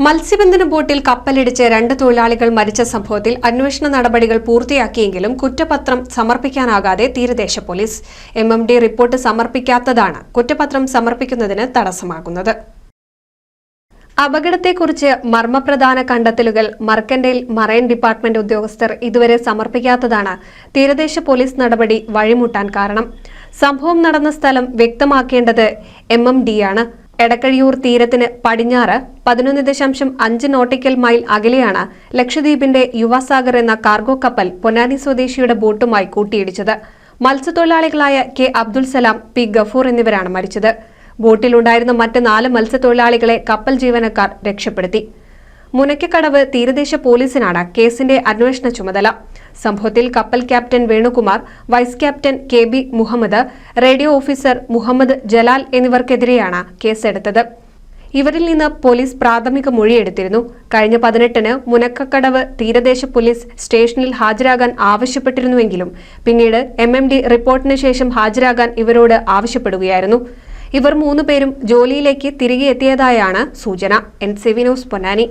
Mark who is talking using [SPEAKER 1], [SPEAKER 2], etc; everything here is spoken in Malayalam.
[SPEAKER 1] മത്സ്യബന്ധന ബോട്ടിൽ കപ്പലിടിച്ച് 2 തൊഴിലാളികൾ മരിച്ച സംഭവത്തിൽ അന്വേഷണ നടപടികൾ പൂർത്തിയാക്കിയെങ്കിലും കുറ്റപത്രം സമർപ്പിക്കാനാകാതെ തീരദേശ പോലീസ് MMD റിപ്പോർട്ട് സമർപ്പിക്കാത്തതാണ് കുറ്റപത്രം സമർപ്പിക്കുന്നതിന് തടസ്സമാകുന്നത്. അപകടത്തെക്കുറിച്ച് മർമ്മപ്രധാന കണ്ടെത്തലുകൾ മർക്കന്റൈൽ മറൈൻ ഡിപ്പാർട്ട്മെന്റ് ഉദ്യോഗസ്ഥർ ഇതുവരെ സമർപ്പിക്കാത്തതാണ് തീരദേശ പോലീസ് നടപടി വഴിമുട്ടാൻ കാരണം. സംഭവം നടന്ന സ്ഥലം വ്യക്തമാക്കേണ്ടത് MMDയാണ്. എടക്കഴിയൂർ തീരത്തിന് പടിഞ്ഞാറ് 11.5 നോട്ടിക്കൽ മൈൽ അകലെയാണ് ലക്ഷദ്വീപിന്റെ യുവസാഗർ എന്ന കാർഗോ കപ്പൽ പൊന്നാനി സ്വദേശിയുടെ ബോട്ടുമായി കൂട്ടിയിടിച്ചത്. മത്സ്യത്തൊഴിലാളികളായ K. അബ്ദുൽ സലാം, P. ഗഫൂർ എന്നിവരാണ് മരിച്ചത്. ബോട്ടിലുണ്ടായിരുന്ന മറ്റ് 4 മത്സ്യത്തൊഴിലാളികളെ കപ്പൽ ജീവനക്കാർ രക്ഷപ്പെടുത്തി. മുനയ്ക്കക്കടവ് തീരദേശ പോലീസിനാണ് കേസിന്റെ അന്വേഷണ ചുമതല. സംഭവത്തിൽ കപ്പൽ captain Venukumar, vice captain KB Muhammad, radio officer Muhammad Jalal എന്നിവർക്കെതിരെയാണ് കേസെടുത്തത്. ഇവരിൽ നിന്ന് പോലീസ് പ്രാഥമിക മൊഴിയെടുത്തിരുന്നു. കഴിഞ്ഞ 18-ന് മുനക്കക്കടവ് തീരദേശ പോലീസ് സ്റ്റേഷനിൽ ഹാജരാകാൻ ആവശ്യപ്പെട്ടിരുന്നുവെങ്കിലും പിന്നീട് MMD റിപ്പോർട്ടിന് ശേഷം ഹാജരാകാൻ ഇവരോട് ആവശ്യപ്പെടുകയായിരുന്നു. ഇവർ 3 പേരും ജോലിയിലേക്ക് തിരികെ എത്തിയതായാണ് സൂചന. NCV news, Ponnani.